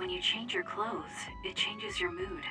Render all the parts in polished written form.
When you change your clothes, it changes your mood.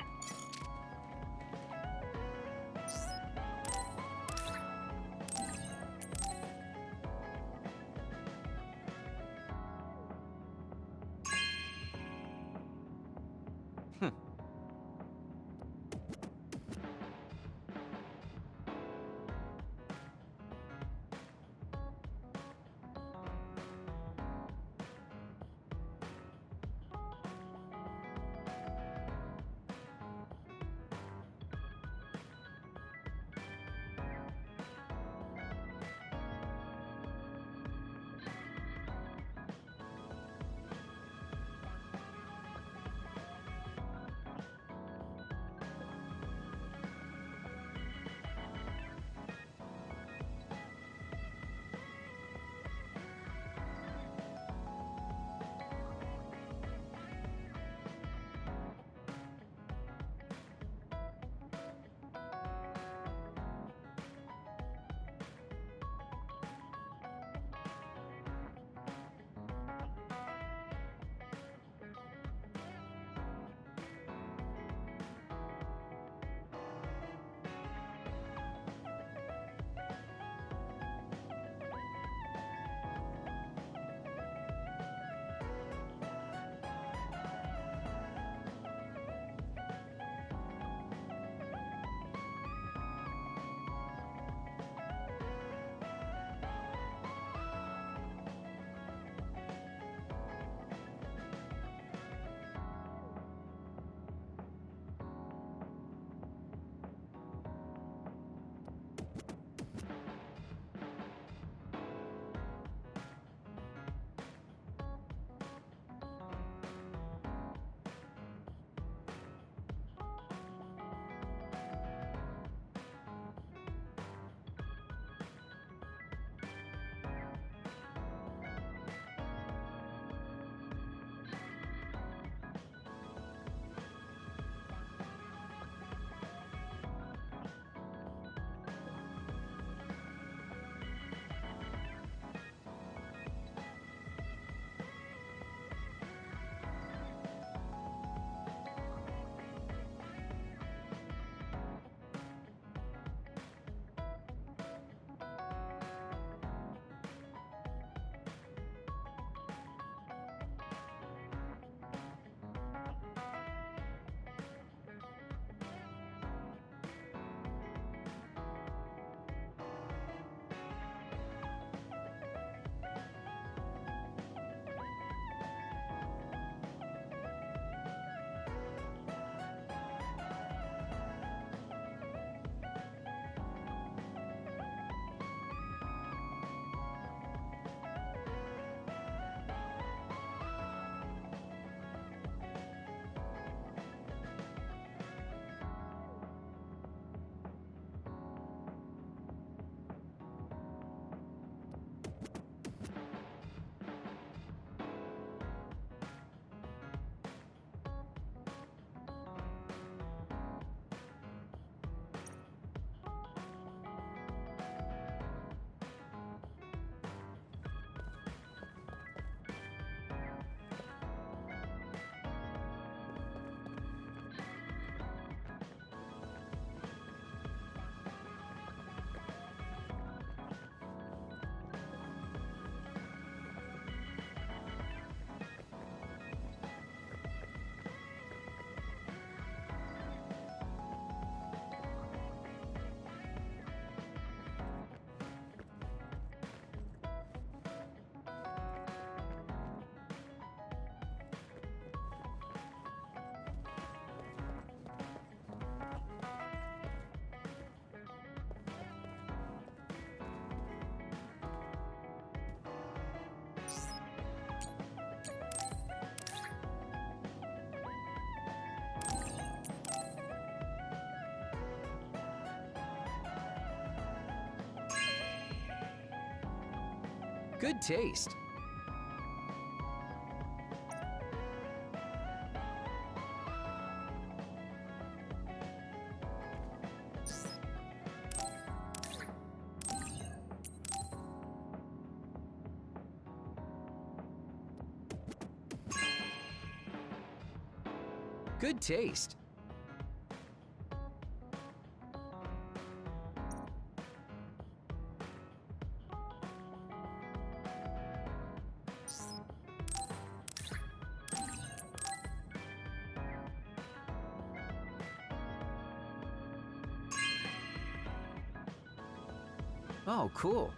Good taste. Good taste. Oh, cool.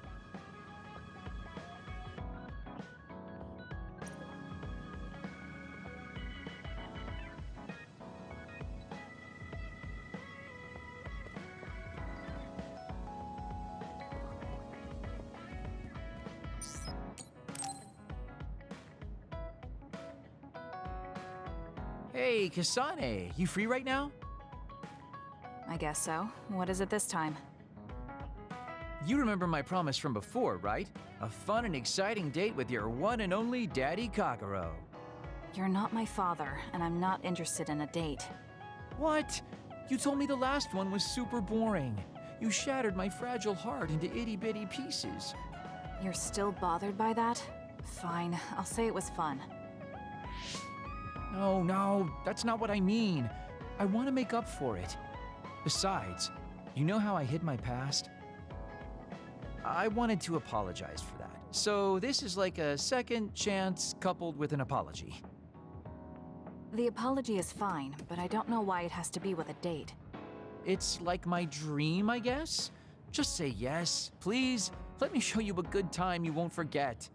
Hey, Kasane, you free right now? I guess so. What is it this time? You remember my promise from before, right? A fun and exciting date with your one and only Daddy Kagero. You're not my father, and I'm not interested in a date. What? You told me the last one was super boring. You shattered my fragile heart into itty-bitty pieces. You're still bothered by that? Fine, I'll say it was fun. No, that's not what I mean. I want to make up for it. Besides, you know how I hid my past? I wanted to apologize for that. So this is like a second chance coupled with an apology. The apology is fine, but I don't know why it has to be with a date. It's like my dream, I guess? Just say yes, please. Let me show you a good time you won't forget.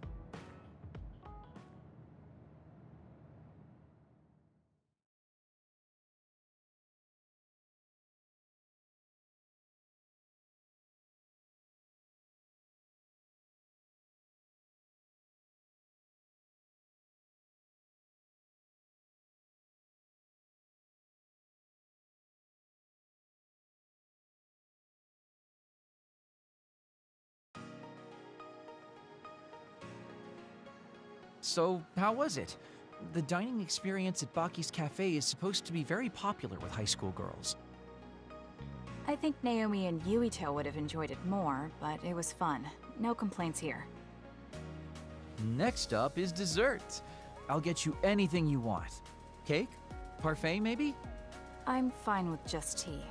So, how was it? The dining experience at Baki's Cafe is supposed to be very popular with high school girls. I think Naomi and Yuito would have enjoyed it more, but it was fun. No complaints here. Next up is dessert. I'll get you anything you want. Cake? Parfait, maybe? I'm fine with just tea.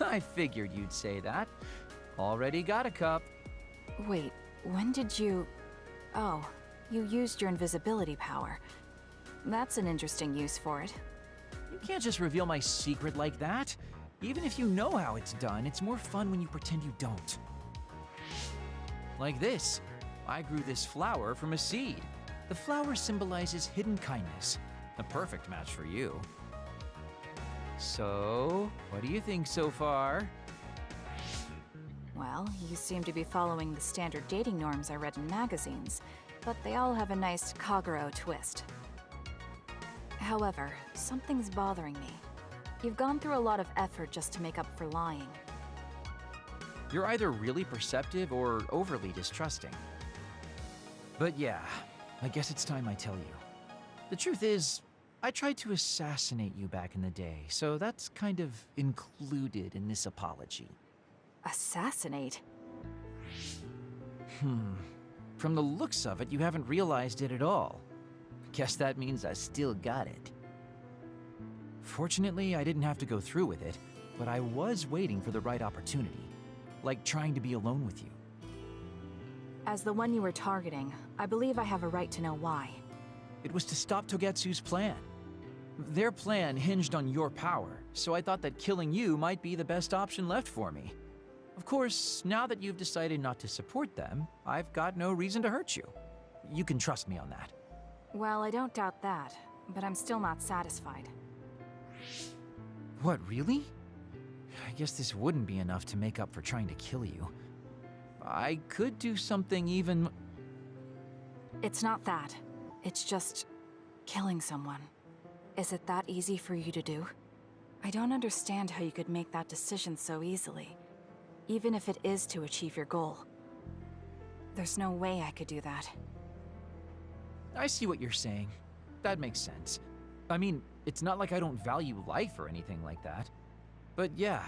I figured you'd say that. Already got a cup. Wait, when did you... Oh, you used your invisibility power. That's an interesting use for it. You can't just reveal my secret like that. Even if you know how it's done, it's more fun when you pretend you don't. Like this. I grew this flower from a seed. The flower symbolizes hidden kindness. A perfect match for you. So, what do you think so far? Well, you seem to be following the standard dating norms I read in magazines, but they all have a nice Kagero twist. However, something's bothering me. You've gone through a lot of effort just to make up for lying. You're either really perceptive or overly distrusting. But yeah, I guess it's time I tell you. The truth is, I tried to assassinate you back in the day, so that's kind of included in this apology. Assassinate? From the looks of it, you haven't realized it at all. Guess that means I still got it. Fortunately, I didn't have to go through with it, but I was waiting for the right opportunity. Like trying to be alone with you. As the one you were targeting, I believe I have a right to know why. It was to stop Togetsu's plan. Their plan hinged on your power, so I thought that killing you might be the best option left for me. Of course, now that you've decided not to support them, I've got no reason to hurt you. You can trust me on that. Well, I don't doubt that, but I'm still not satisfied. What, really? I guess this wouldn't be enough to make up for trying to kill you. I could do something even... It's not that. It's just... killing someone. Is it that easy for you to do? I don't understand how you could make that decision so easily, even if it is to achieve your goal. There's no way I could do that. I see what you're saying. That makes sense. I mean, it's not like I don't value life or anything like that. But yeah,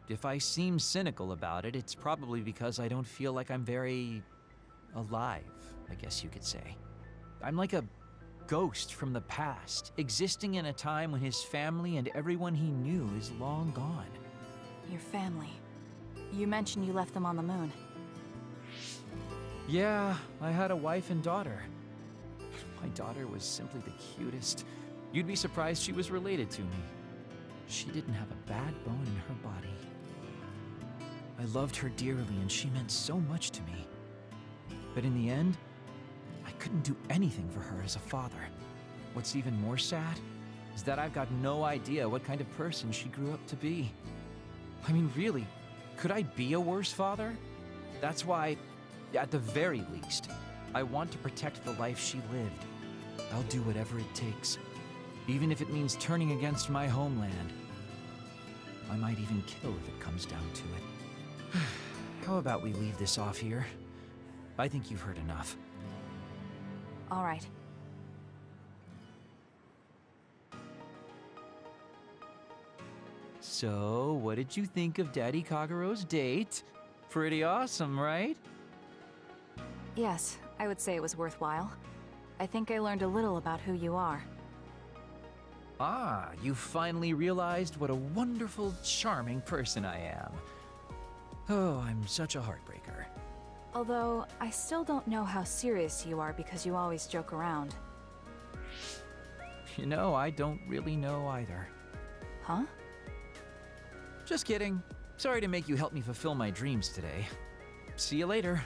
if I seem cynical about it, it's probably because I don't feel like I'm very... alive, I guess you could say. I'm like a ghost from the past, existing in a time when his family and everyone he knew is long gone. Your family. You mentioned you left them on the moon. Yeah, I had a wife and daughter. My daughter was simply the cutest. You'd be surprised she was related to me. She didn't have a bad bone in her body. I loved her dearly and she meant so much to me. But in the end, I couldn't do anything for her as a father. What's even more sad is that I've got no idea what kind of person she grew up to be. I mean, really, could I be a worse father? That's why, at the very least, I want to protect the life she lived. I'll do whatever it takes, even if it means turning against my homeland. I might even kill if it comes down to it. How about we leave this off here? I think you've heard enough. All right. So, what did you think of Daddy Kagero's date? Pretty awesome, right? Yes, I would say it was worthwhile. I think I learned a little about who you are. Ah, you finally realized what a wonderful, charming person I am. Oh, I'm such a heartbreaker. Although, I still don't know how serious you are because you always joke around. You know, I don't really know either. Huh? Just kidding. Sorry to make you help me fulfill my dreams today. See you later.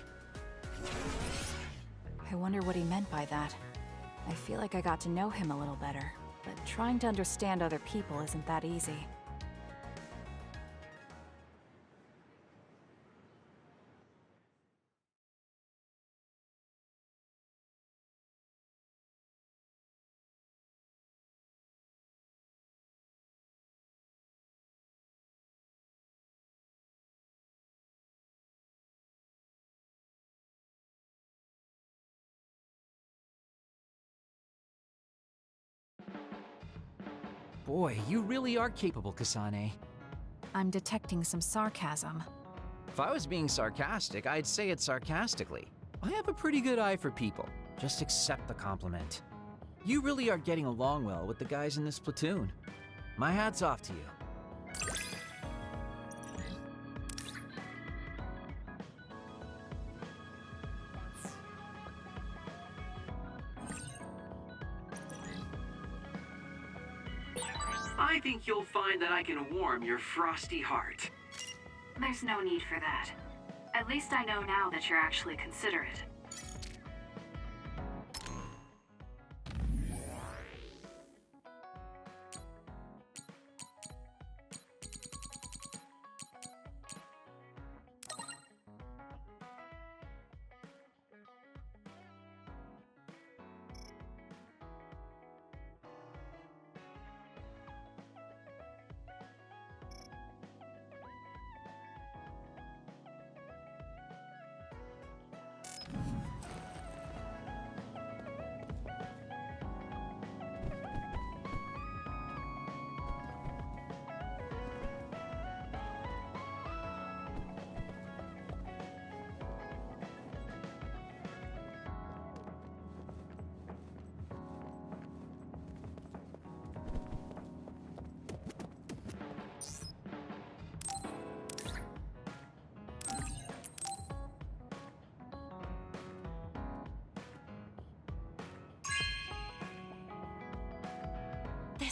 I wonder what he meant by that. I feel like I got to know him a little better, but trying to understand other people isn't that easy. Boy, you really are capable, Kasane. I'm detecting some sarcasm. If I was being sarcastic, I'd say it sarcastically. I have a pretty good eye for people. Just accept the compliment. You really are getting along well with the guys in this platoon. My hat's off to you. I think you'll find that I can warm your frosty heart. There's no need for that. At least I know now that you're actually considerate.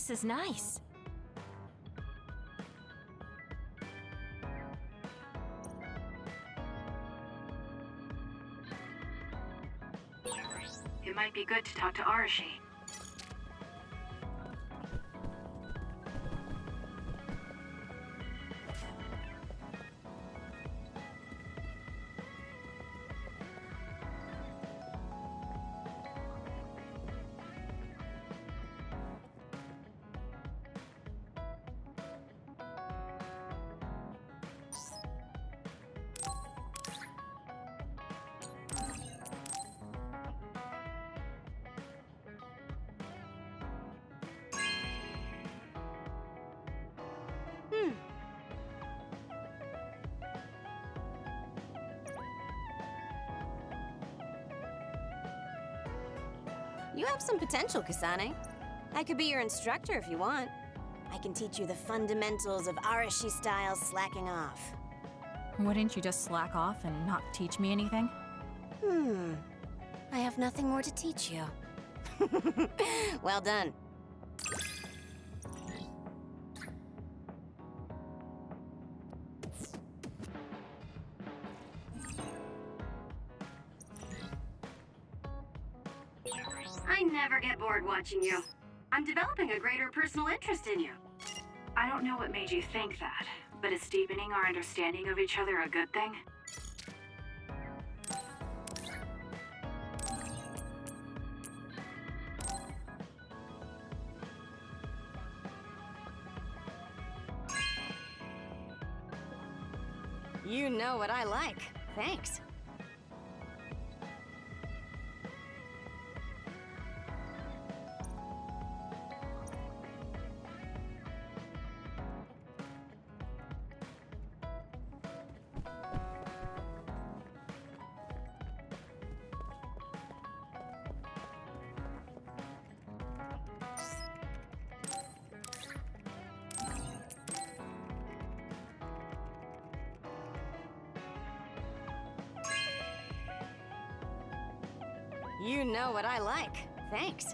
This is nice. It might be good to talk to Arashi. You have some potential, Kasane. I could be your instructor if you want. I can teach you the fundamentals of Arashi style slacking off. Wouldn't you just slack off and not teach me anything? I have nothing more to teach you. Well done. I never get bored watching you. I'm developing a greater personal interest in you. I don't know what made you think that, but is deepening our understanding of each other a good thing? You know what I like. Thanks. You know what I like. Thanks.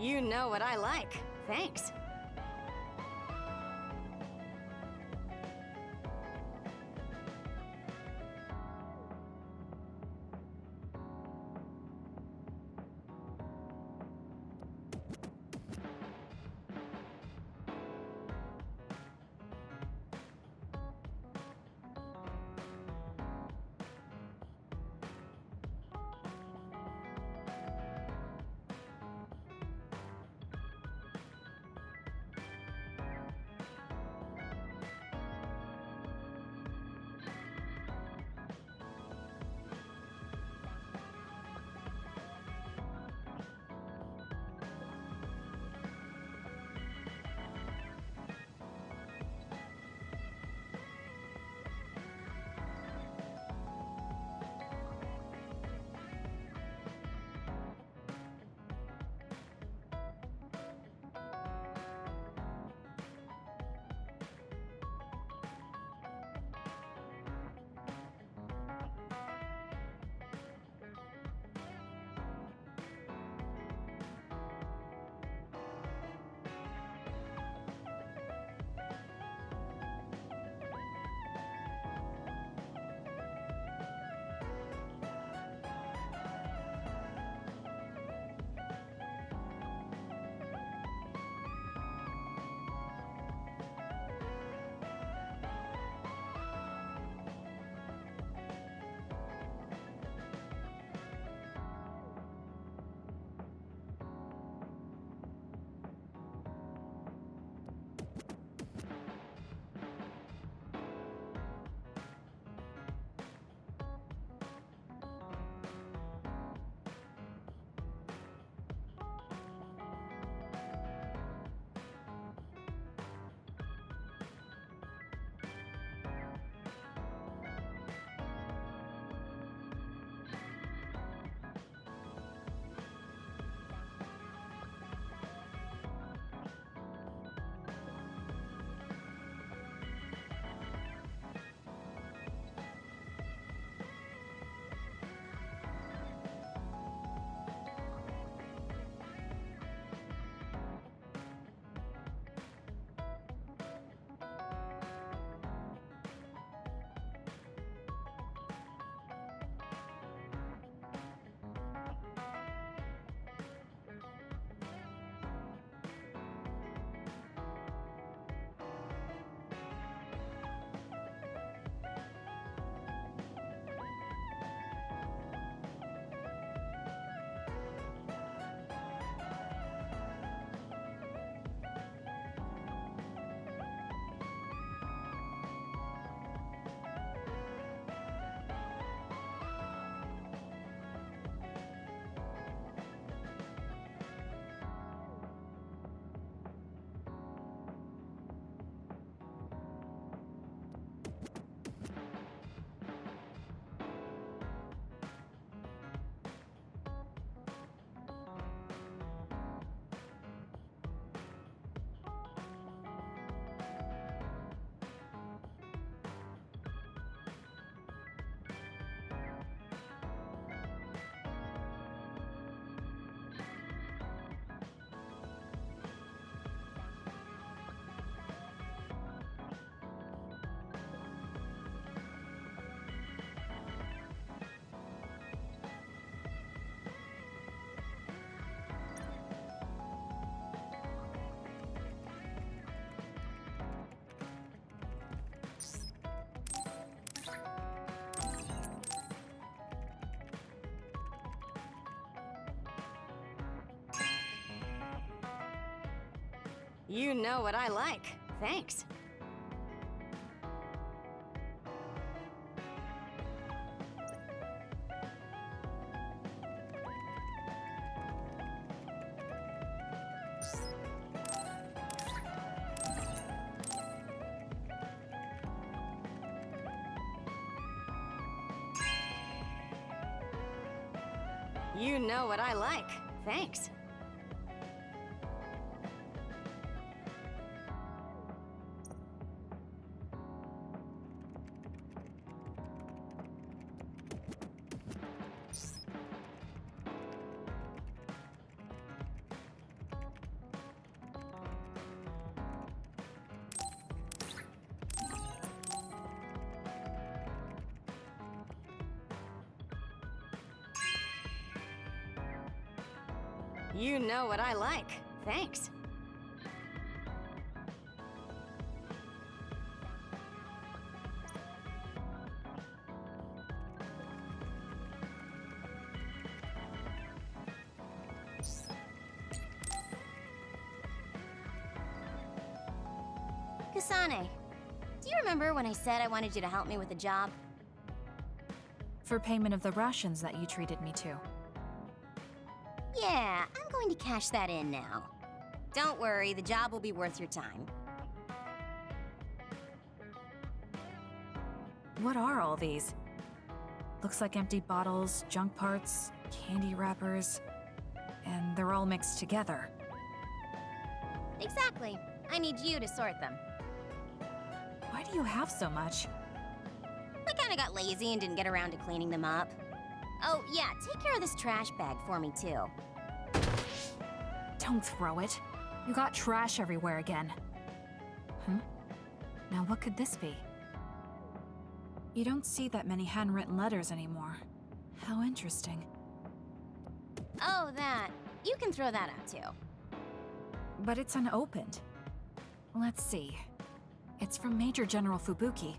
You know what I like. Thanks. You know what I like. Thanks. You know what I like. Thanks. You know what I like. Thanks. Kasane, do you remember when I said I wanted you to help me with a job? For payment of the rations that you treated me to. Yeah, I'm going to cash that in now. Don't worry, the job will be worth your time. What are all these? Looks like empty bottles, junk parts, candy wrappers, and they're all mixed together. Exactly. I need you to sort them. Why do you have so much? I kinda got lazy and didn't get around to cleaning them up. Oh, yeah, take care of this trash bag for me, too. Don't throw it. You got trash everywhere again. Now what could this be? You don't see that many handwritten letters anymore. How interesting. Oh, that. You can throw that out, too. But it's unopened. Let's see. It's from Major General Fubuki.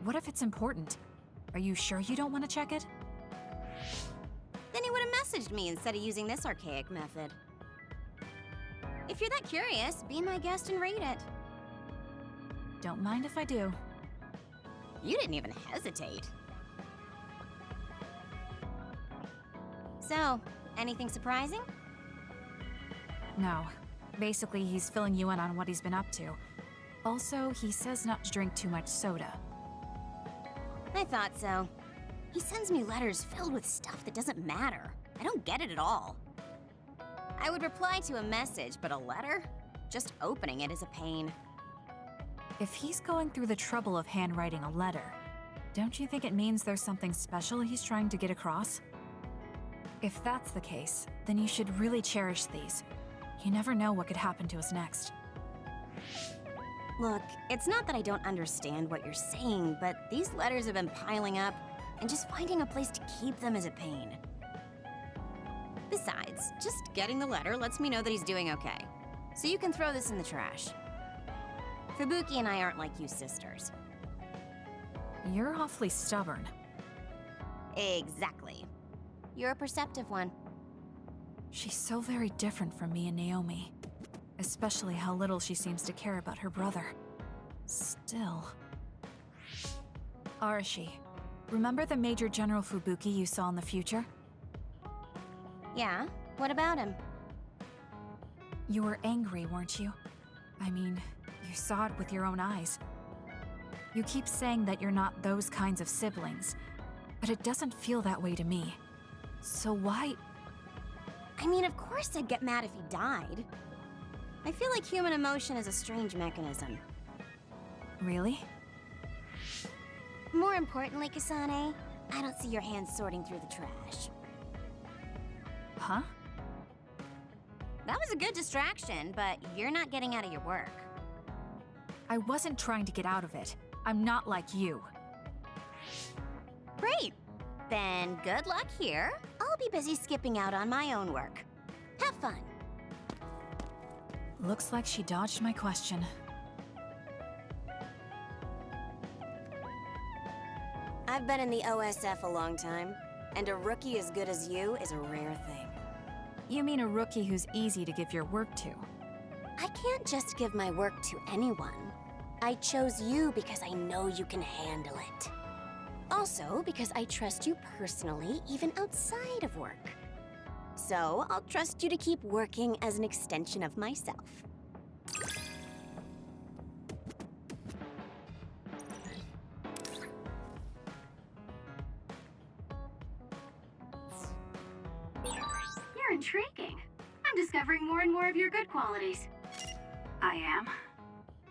What if it's important? Are you sure you don't want to check it? Then he would have messaged me instead of using this archaic method. If you're that curious, be my guest and read it. Don't mind if I do. You didn't even hesitate. So, anything surprising? No. Basically, he's filling you in on what he's been up to. Also, he says not to drink too much soda. I thought so. He sends me letters filled with stuff that doesn't matter. I don't get it at all. I would reply to a message, but a letter? Just opening it is a pain. If he's going through the trouble of handwriting a letter, don't you think it means there's something special he's trying to get across? If that's the case, then you should really cherish these. You never know what could happen to us next. Look, it's not that I don't understand what you're saying, but these letters have been piling up, and just finding a place to keep them is a pain. Besides, just getting the letter lets me know that he's doing okay. So you can throw this in the trash. Fubuki and I aren't like you sisters. You're awfully stubborn. Exactly. You're a perceptive one. She's so very different from me and Naomi. Especially how little she seems to care about her brother. Still... Arashi, remember the Major General Fubuki you saw in the future? Yeah? What about him? You were angry, weren't you? I mean, you saw it with your own eyes. You keep saying that you're not those kinds of siblings, but it doesn't feel that way to me. So why... I mean, of course I'd get mad if he died. I feel like human emotion is a strange mechanism. Really? More importantly, Kasane, I don't see your hands sorting through the trash. Huh? That was a good distraction, but you're not getting out of your work. I wasn't trying to get out of it. I'm not like you. Great. Then good luck here. I'll be busy skipping out on my own work. Have fun. Looks like she dodged my question. I've been in the OSF a long time, and a rookie as good as you is a rare thing. You mean a rookie who's easy to give your work to? I can't just give my work to anyone. I chose you because I know you can handle it. Also, because I trust you personally, even outside of work. So, I'll trust you to keep working as an extension of myself. You're intriguing. I'm discovering more and more of your good qualities. I am?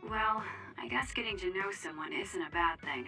Well, I guess getting to know someone isn't a bad thing.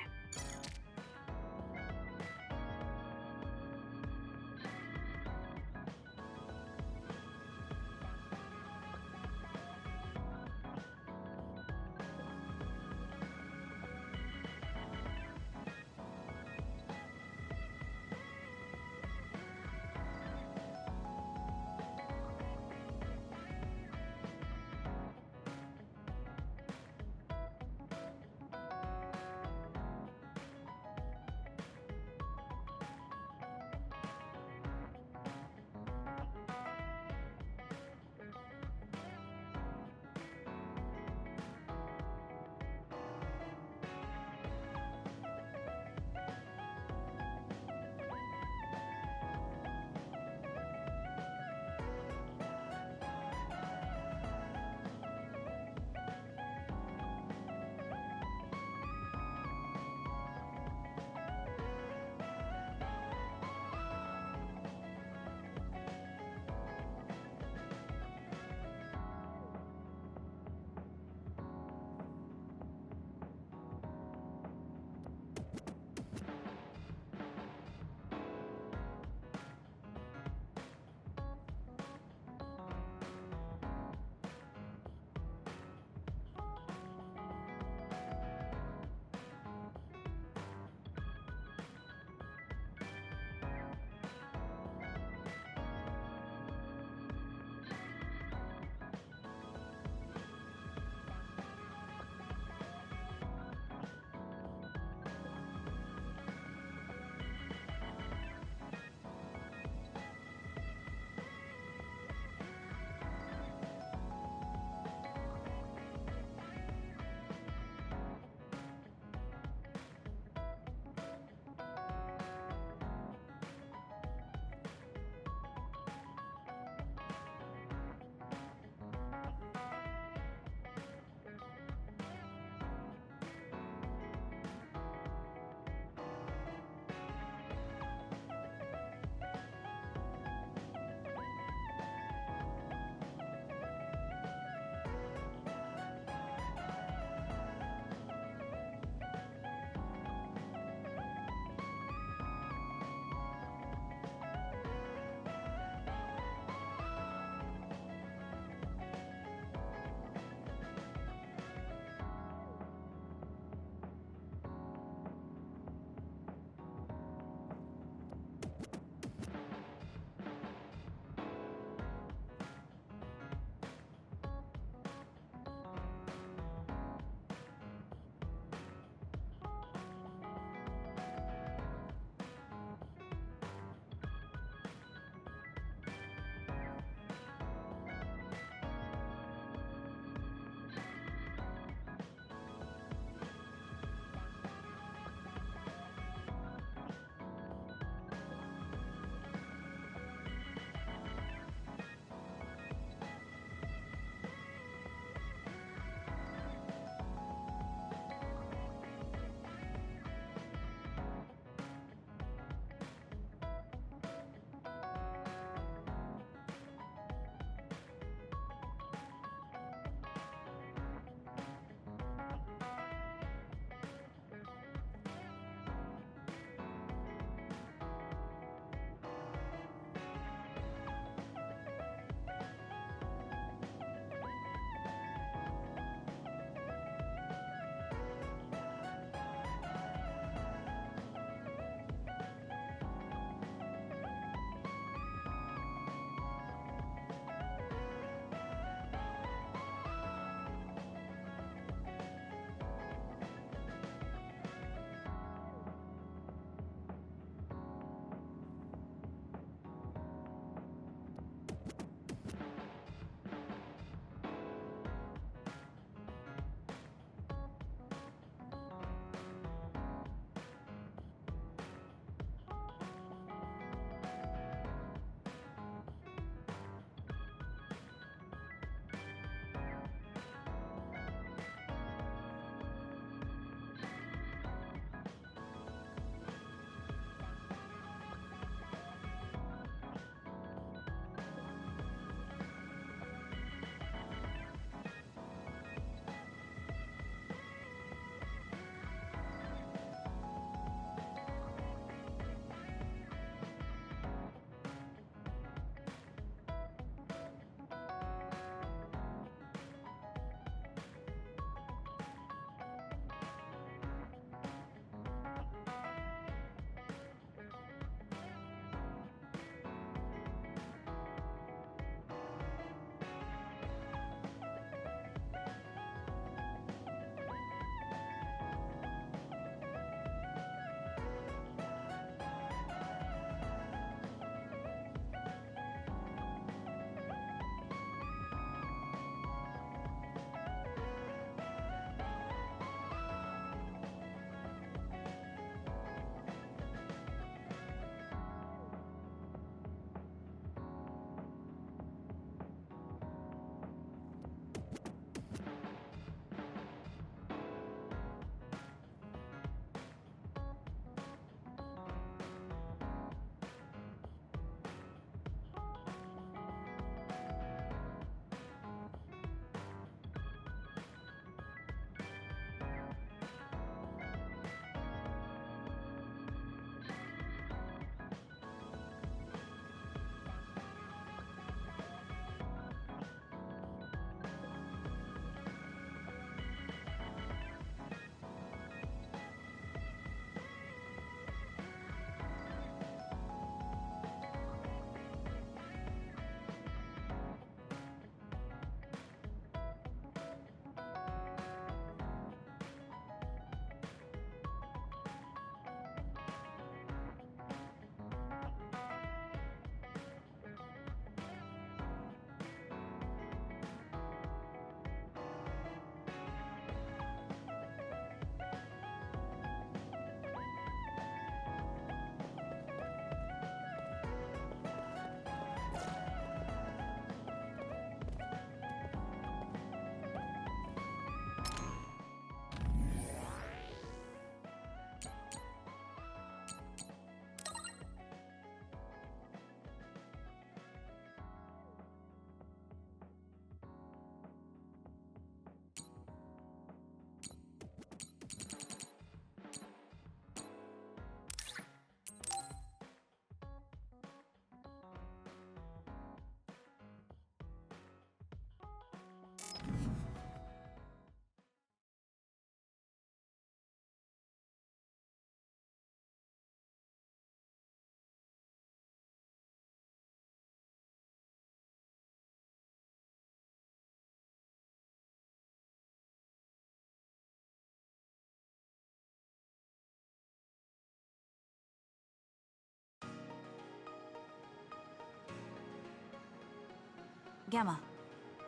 Gemma,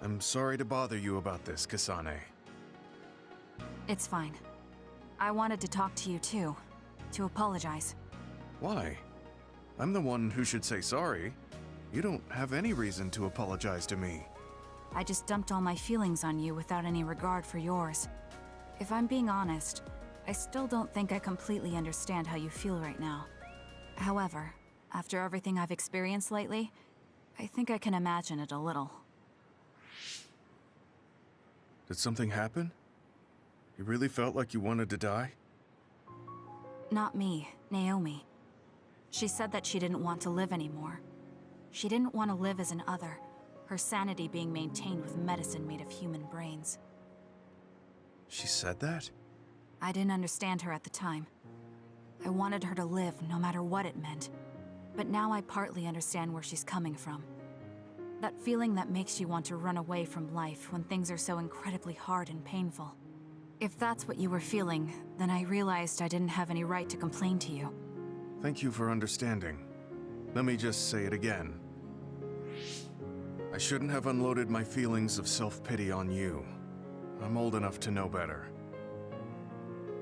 I'm sorry to bother you about this, Kasane. it's fine. I wanted to talk to you too, to apologize. Why? I'm the one who should say sorry. You don't have any reason to apologize to me. I just dumped all my feelings on you without any regard for yours. If I'm being honest, I still don't think I completely understand how you feel right now. However, after everything I've experienced lately, I think I can imagine it a little. Did something happen? You really felt like you wanted to die? Not me, Naomi. She said that she didn't want to live anymore. She didn't want to live as an other, her sanity being maintained with medicine made of human brains. She said that? I didn't understand her at the time. I wanted her to live no matter what it meant. But now I partly understand where she's coming from. That feeling that makes you want to run away from life when things are so incredibly hard and painful. If that's what you were feeling, then I realized I didn't have any right to complain to you. Thank you for understanding. Let me just say it again. I shouldn't have unloaded my feelings of self-pity on you. I'm old enough to know better.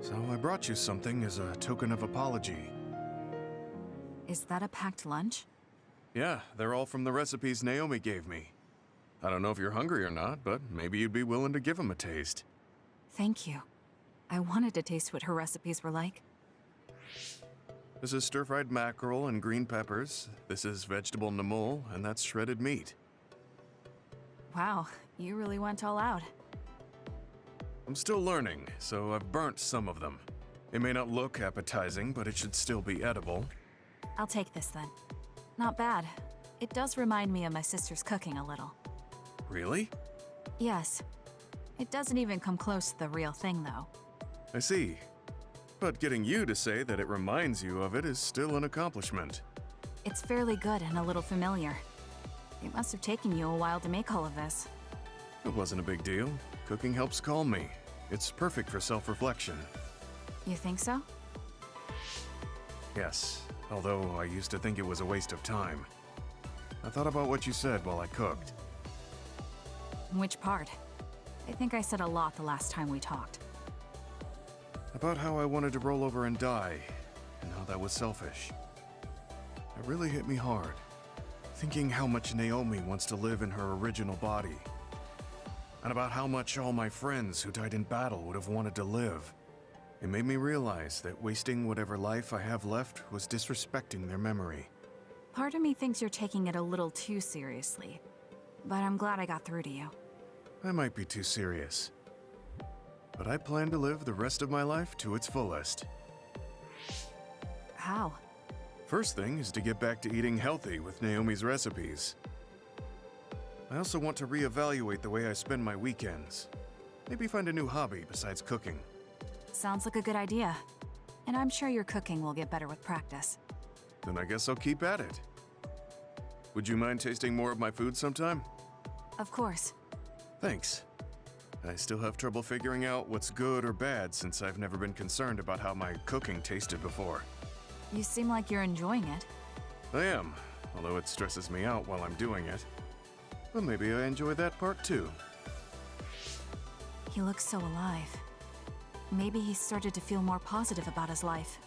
So I brought you something as a token of apology. Is that a packed lunch? Yeah, they're all from the recipes Naomi gave me. I don't know if you're hungry or not, but maybe you'd be willing to give them a taste. Thank you. I wanted to taste what her recipes were like. This is stir-fried mackerel and green peppers. This is vegetable namul, and that's shredded meat. Wow, you really went all out. I'm still learning, so I've burnt some of them. It may not look appetizing, but it should still be edible. I'll take this then. Not bad. It does remind me of my sister's cooking a little. Really? Yes. It doesn't even come close to the real thing, though. I see. But getting you to say that it reminds you of it is still an accomplishment. It's fairly good and a little familiar. It must have taken you a while to make all of this. It wasn't a big deal. Cooking helps calm me. It's perfect for self-reflection. You think so? Yes, although I used to think it was a waste of time. I thought about what you said while I cooked. Which part? I think I said a lot the last time we talked. About how I wanted to roll over and die, and how that was selfish. It really hit me hard, thinking how much Naomi wants to live in her original body. And about how much all my friends who died in battle would have wanted to live. It made me realize that wasting whatever life I have left was disrespecting their memory. Part of me thinks you're taking it a little too seriously, but I'm glad I got through to you. I might be too serious. But I plan to live the rest of my life to its fullest. How? First thing is to get back to eating healthy with Naomi's recipes. I also want to reevaluate the way I spend my weekends. Maybe find a new hobby besides cooking. Sounds like a good idea. And I'm sure your cooking will get better with practice. Then I guess I'll keep at it. Would you mind tasting more of my food sometime? Of course. Thanks. I still have trouble figuring out what's good or bad since I've never been concerned about how my cooking tasted before. You seem like you're enjoying it. I am, although it stresses me out while I'm doing it. But maybe I enjoy that part too. He looks so alive. Maybe he started to feel more positive about his life.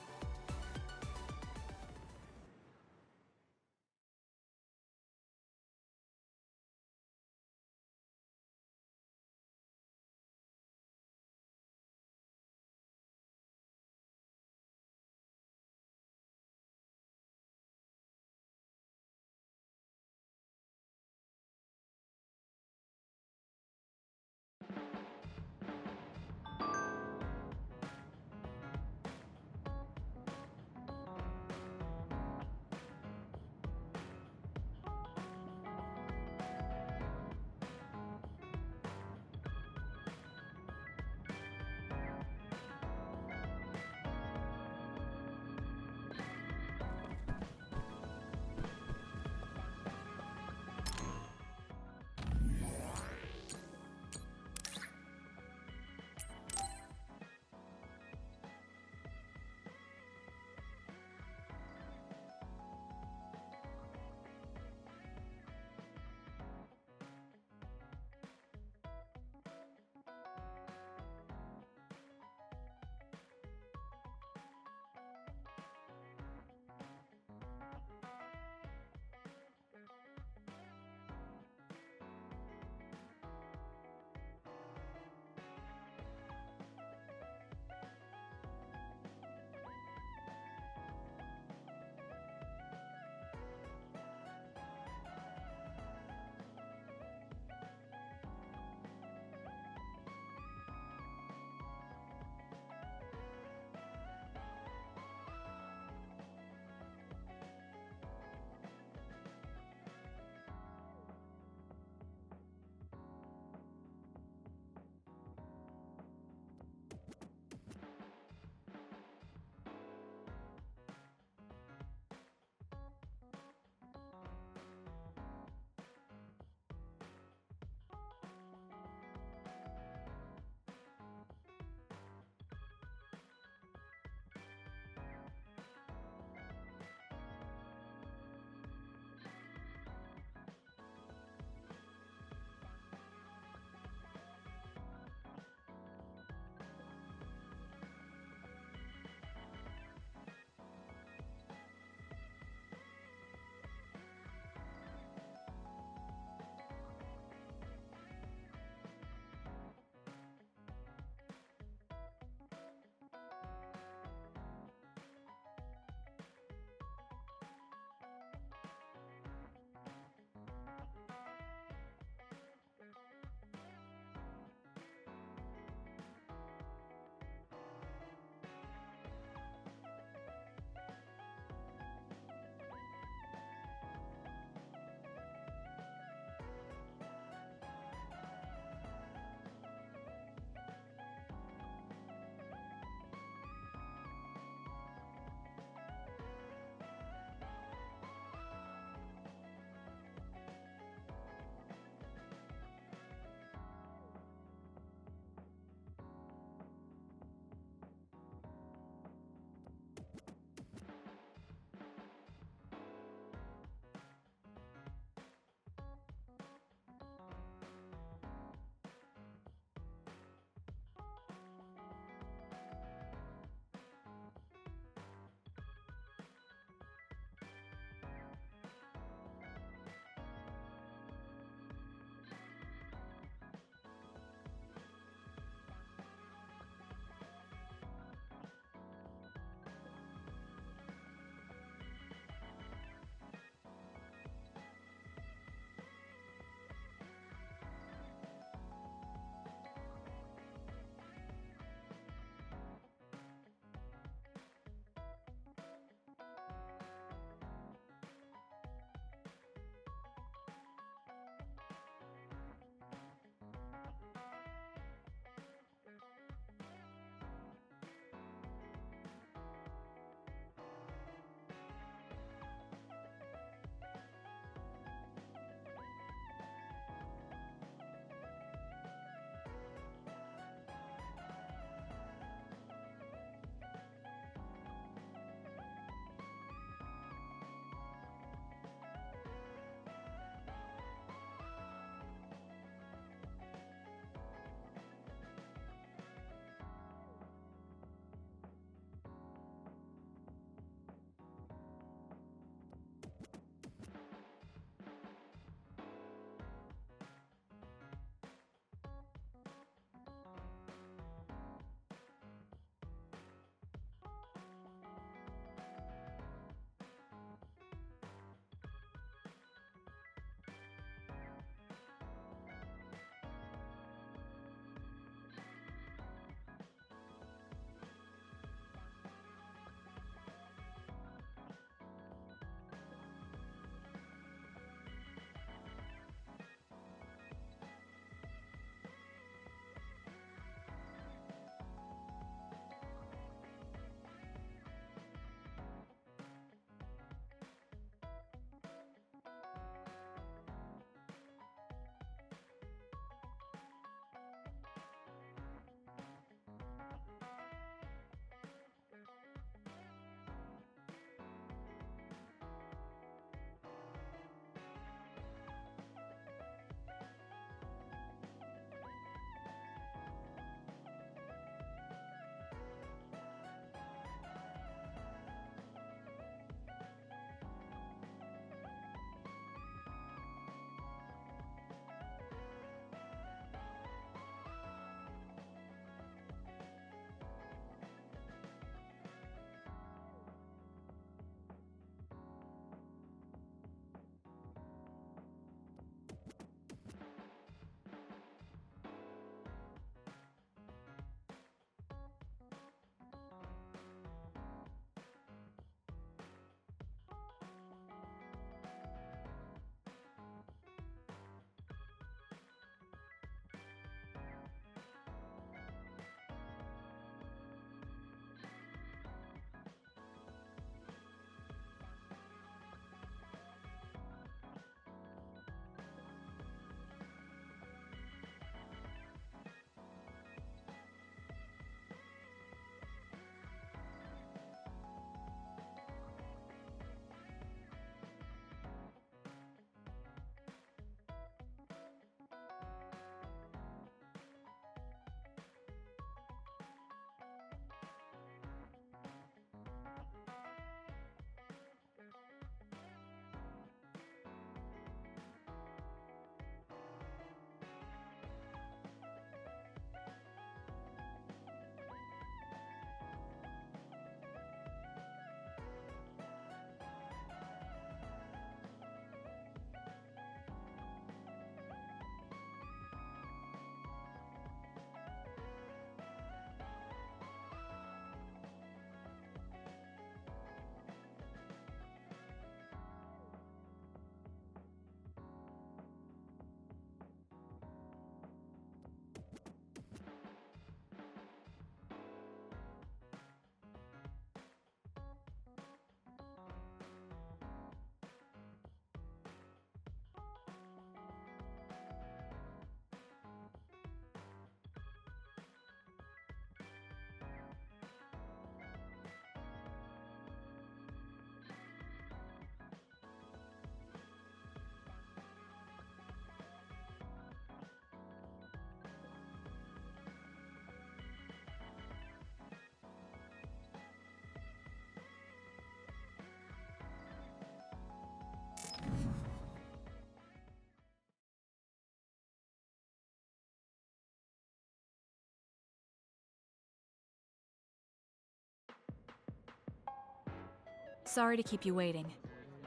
Sorry to keep you waiting.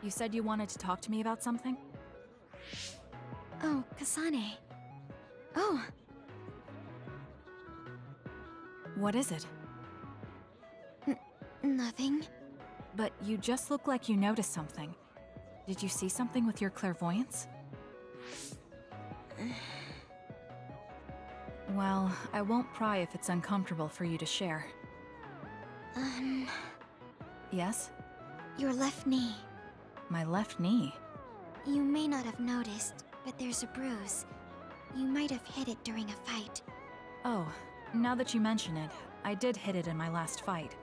You said you wanted to talk to me about something? Oh, Kasane. Oh, What is it? nothing. But you just look like you noticed something. Did you see something with your clairvoyance? Well, I won't pry if it's uncomfortable for you to share. Yes? Your left knee. My left knee. You may not have noticed, but there's a bruise. You might have hit it during a fight. Oh, now that you mention it, I did hit it in my last fight.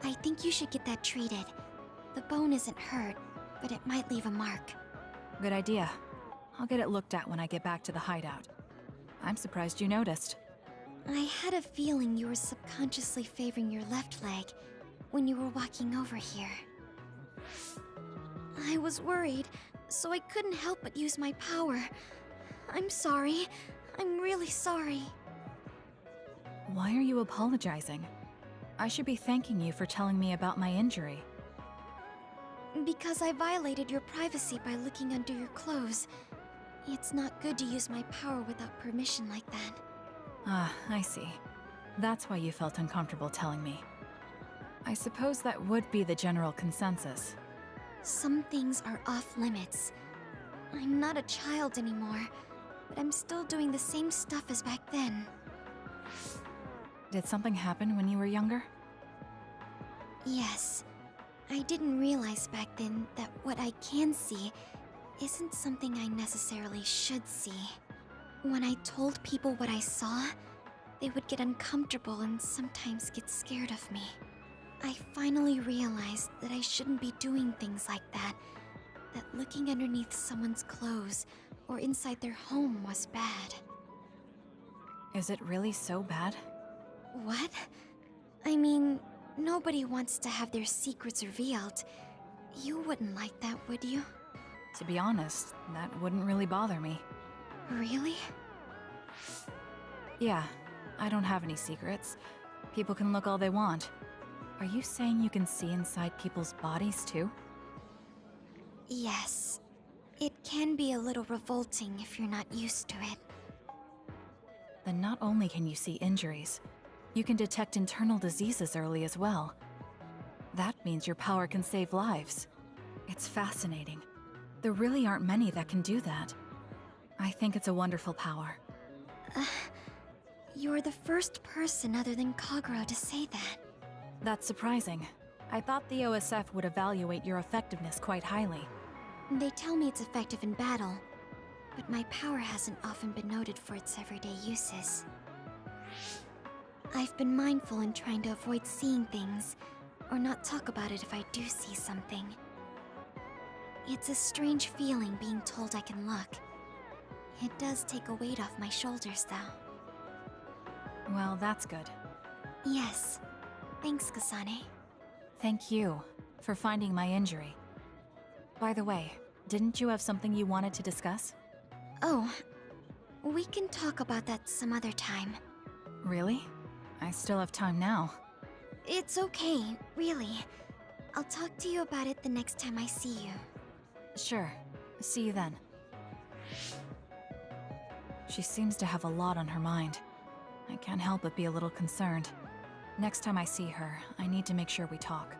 I think you should get that treated. The bone isn't hurt, but it might leave a mark. Good idea. I'll get it looked at when I get back to the hideout. I'm surprised you noticed. I had a feeling you were subconsciously favoring your left leg when you were walking over here. I was worried, so I couldn't help but use my power. I'm sorry. I'm really sorry. Why are you apologizing? I should be thanking you for telling me about my injury. Because I violated your privacy by looking under your clothes. It's not good to use my power without permission like that. Ah, I see. That's why you felt uncomfortable telling me. I suppose that would be the general consensus. Some things are off limits. I'm not a child anymore, but I'm still doing the same stuff as back then. Did something happen when you were younger? Yes. I didn't realize back then that what I can see isn't something I necessarily should see. When I told people what I saw, they would get uncomfortable and sometimes get scared of me. I finally realized that I shouldn't be doing things like that, that looking underneath someone's clothes or inside their home was bad. Is it really so bad? What? I mean, nobody wants to have their secrets revealed. You wouldn't like that, would you? To be honest, that wouldn't really bother me. Really? Yeah, I don't have any secrets. People can look all they want. Are you saying you can see inside people's bodies too? Yes. It can be a little revolting if you're not used to it. Then not only can you see injuries, you can detect internal diseases early as well. That means your power can save lives. It's fascinating. There really aren't many that can do that. I think it's a wonderful power. You're the first person other than Kagero to say that. That's surprising. I thought the OSF would evaluate your effectiveness quite highly. They tell me it's effective in battle, but my power hasn't often been noted for its everyday uses. I've been mindful in trying to avoid seeing things, or not talk about it if I do see something. It's a strange feeling being told I can look. It does take a weight off my shoulders, though. Well, that's good. Yes. Thanks, Kasane. Thank you for finding my injury. By the way, didn't you have something you wanted to discuss? Oh, we can talk about that some other time. Really? I still have time now. It's okay, really. I'll talk to you about it the next time I see you. Sure. See you then. She seems to have a lot on her mind. I can't help but be a little concerned. Next time I see her, I need to make sure we talk.